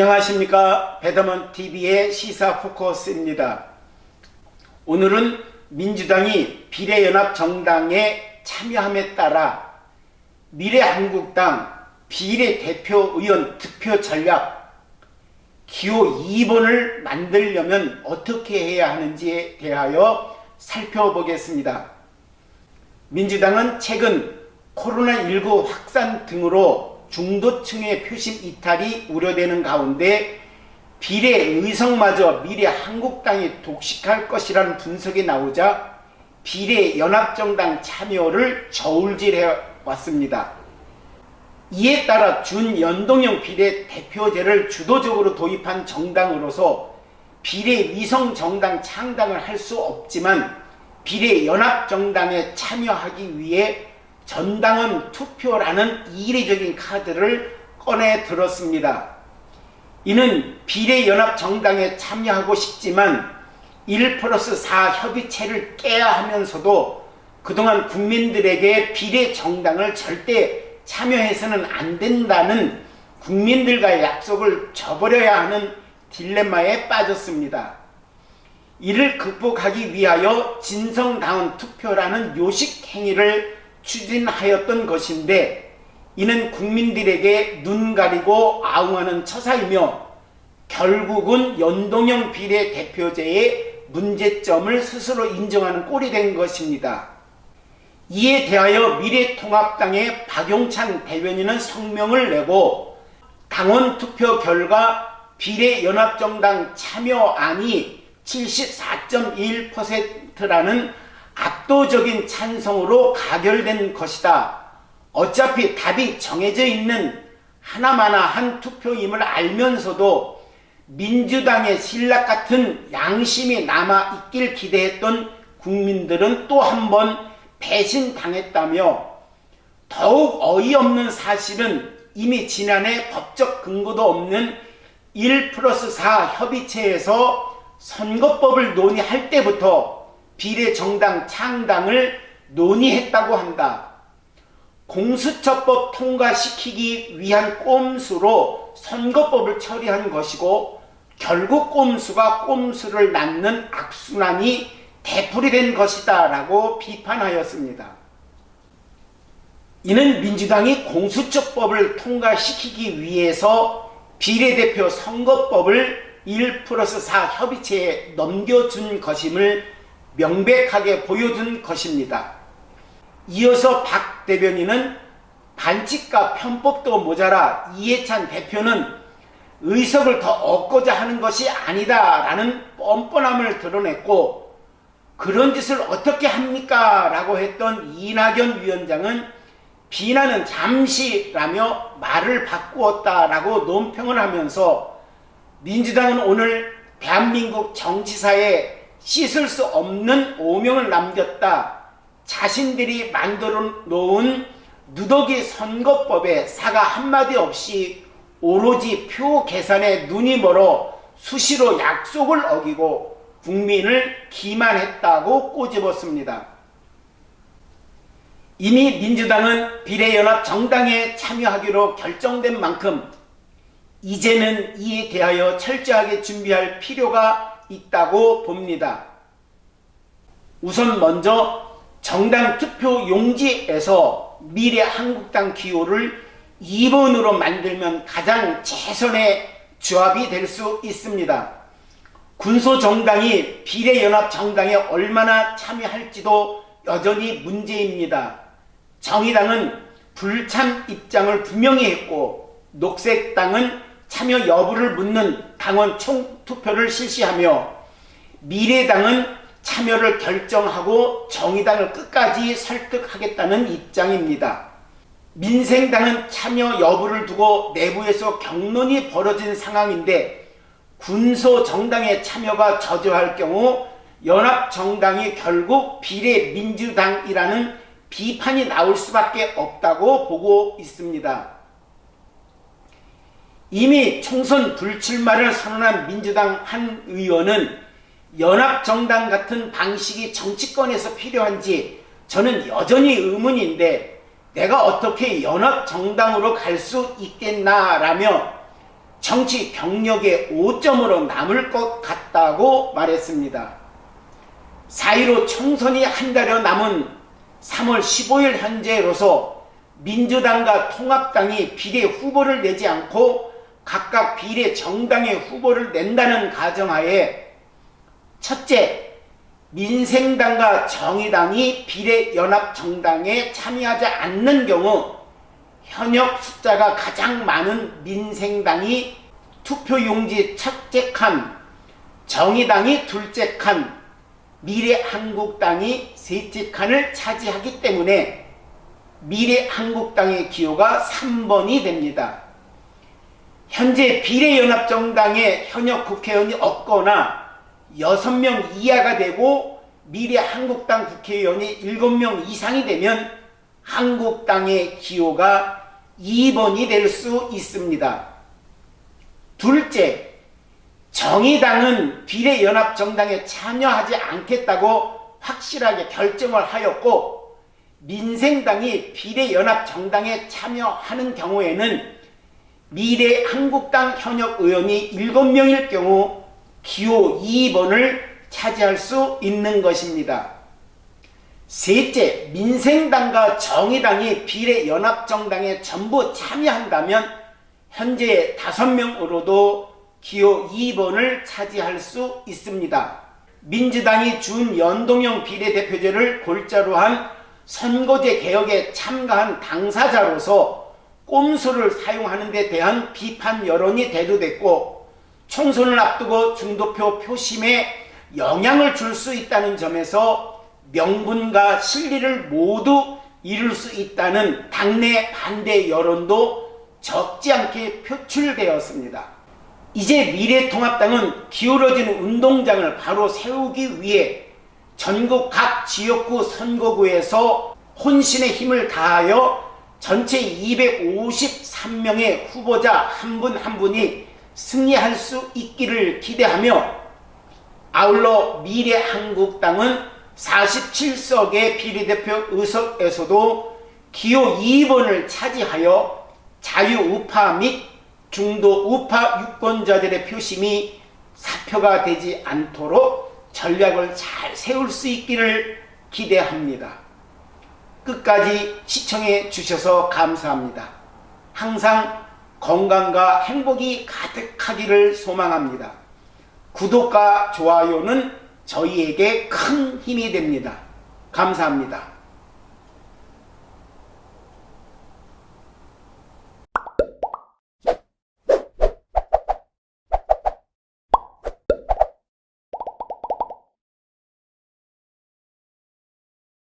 안녕하십니까. 배더먼TV의 시사포커스입니다. 오늘은 민주당이 비례연합정당에 참여함에 따라 미래한국당 비례대표의원 득표 전략 기호 2번을 만들려면 어떻게 해야 하는지에 대하여 살펴보겠습니다. 민주당은 최근 코로나19 확산 등으로 중도층의 표심 이탈이 우려되는 가운데 비례 의석마저 미래한국당이 독식할 것이라는 분석이 나오자 비례연합정당 참여를 저울질해 왔습니다. 이에 따라 준연동형 비례대표제를 주도적으로 도입한 정당으로서 비례위성정당 창당을 할 수 없지만 비례연합정당에 참여하기 위해 전당원 투표라는 이례적인 카드를 꺼내 들었습니다. 이는 비례연합정당에 참여하고 싶지만 1+4 협의체를 깨야 하면서도 그동안 국민들에게 비례정당을 절대 참여해서는 안 된다는 국민들과의 약속을 저버려야 하는 딜레마에 빠졌습니다. 이를 극복하기 위하여 진성다운 투표라는 요식 행위를 추진하였던 것인데 이는 국민들에게 눈 가리고 아웅하는 처사이며 결국은 연동형 비례대표제의 문제점을 스스로 인정하는 꼴이 된 것입니다. 이에 대하여 미래통합당의 박용찬 대변인은 성명을 내고 당원 투표 결과 비례연합정당 참여안이 74.1%라는 압도적인 찬성으로 가결된 것이다. 어차피 답이 정해져 있는 하나마나한 투표임을 알면서도 민주당의 신락 같은 양심이 남아있길 기대했던 국민들은 또 한 번 배신당했다며 더욱 어이없는 사실은 이미 지난해 법적 근거도 없는 1+4 협의체에서 선거법을 논의할 때부터 비례정당 창당을 논의했다고 한다. 공수처법 통과시키기 위한 꼼수로 선거법을 처리한 것이고 결국 꼼수가 꼼수를 낳는 악순환이 되풀이된 것이다 라고 비판하였습니다. 이는 민주당이 공수처법을 통과시키기 위해서 비례대표 선거법을 1+4 협의체에 넘겨준 것임을 명백하게 보여준 것입니다. 이어서 박 대변인은 반칙과 편법도 모자라 이해찬 대표는 의석을 더 얻고자 하는 것이 아니다 라는 뻔뻔함을 드러냈고 그런 짓을 어떻게 합니까? 라고 했던 이낙연 위원장은 비난은 잠시라며 말을 바꾸었다 라고 논평을 하면서 민주당은 오늘 대한민국 정치사에 씻을 수 없는 오명을 남겼다. 자신들이 만들어 놓은 누더기 선거법에 사과 한마디 없이 오로지 표 계산에 눈이 멀어 수시로 약속을 어기고 국민을 기만했다고 꼬집었습니다. 이미 민주당은 비례연합정당에 참여하기로 결정된 만큼 이제는 이에 대하여 철저하게 준비할 필요가 있다고 봅니다. 우선 먼저 정당 투표 용지에서 미래한국당 기호를 2번으로 만들면 가장 최선의 조합이 될 수 있습니다. 군소정당이 비례연합정당에 얼마나 참여할지도 여전히 문제입니다. 정의당은 불참 입장을 분명히 했고 녹색당은 참여 여부를 묻는 당원 총투표를 실시하며 미래당은 참여를 결정하고 정의당을 끝까지 설득하겠다는 입장입니다. 민생당은 참여 여부를 두고 내부에서 격론이 벌어진 상황인데 군소정당의 참여가 저조할 경우 연합정당이 결국 비례민주당이라는 비판이 나올 수밖에 없다고 보고 있습니다. 이미 총선 불출마를 선언한 민주당 한 의원은 연합정당 같은 방식이 정치권에서 필요한지 저는 여전히 의문인데 내가 어떻게 연합정당으로 갈 수 있겠나라며 정치 경력의 5점으로 남을 것 같다고 말했습니다. 4.15 총선이 한 달여 남은 3월 15일 현재로서 민주당과 통합당이 비례 후보를 내지 않고 각각 비례 정당의 후보를 낸다는 가정하에, 첫째, 민생당과 정의당이 비례연합정당에 참여하지 않는 경우 현역 숫자가 가장 많은 민생당이 투표용지 첫째 칸, 정의당이 둘째 칸, 미래한국당이 셋째 칸을 차지하기 때문에 미래한국당의 기호가 3번이 됩니다. 현재 비례연합정당에 현역 국회의원이 없거나 6명 이하가 되고 미래한국당 국회의원이 7명 이상이 되면 한국당의 기호가 2번이 될 수 있습니다. 둘째, 정의당은 비례연합정당에 참여하지 않겠다고 확실하게 결정을 하였고, 민생당이 비례연합정당에 참여하는 경우에는 미래한국당 현역 의원이 7명일 경우 기호 2번을 차지할 수 있는 것입니다. 셋째, 민생당과 정의당이 비례연합정당에 전부 참여한다면 현재 5명으로도 기호 2번을 차지할 수 있습니다. 민주당이 준 연동형 비례대표제를 골자로 한 선거제 개혁에 참가한 당사자로서 꼼수를 사용하는 데 대한 비판 여론이 대두됐고, 총선을 앞두고 중도표 표심에 영향을 줄 수 있다는 점에서 명분과 실리를 모두 이룰 수 있다는 당내 반대 여론도 적지 않게 표출되었습니다. 이제 미래통합당은 기울어진 운동장을 바로 세우기 위해 전국 각 지역구 선거구에서 혼신의 힘을 다하여 전체 253명의 후보자 한 분 한 분이 승리할 수 있기를 기대하며, 아울러 미래한국당은 47석의 비례대표 의석에서도 기호 2번을 차지하여 자유우파 및 중도우파 유권자들의 표심이 사표가 되지 않도록 전략을 잘 세울 수 있기를 기대합니다. 끝까지 시청해 주셔서 감사합니다. 항상 건강과 행복이 가득하기를 소망합니다. 구독과 좋아요는 저희에게 큰 힘이 됩니다. 감사합니다.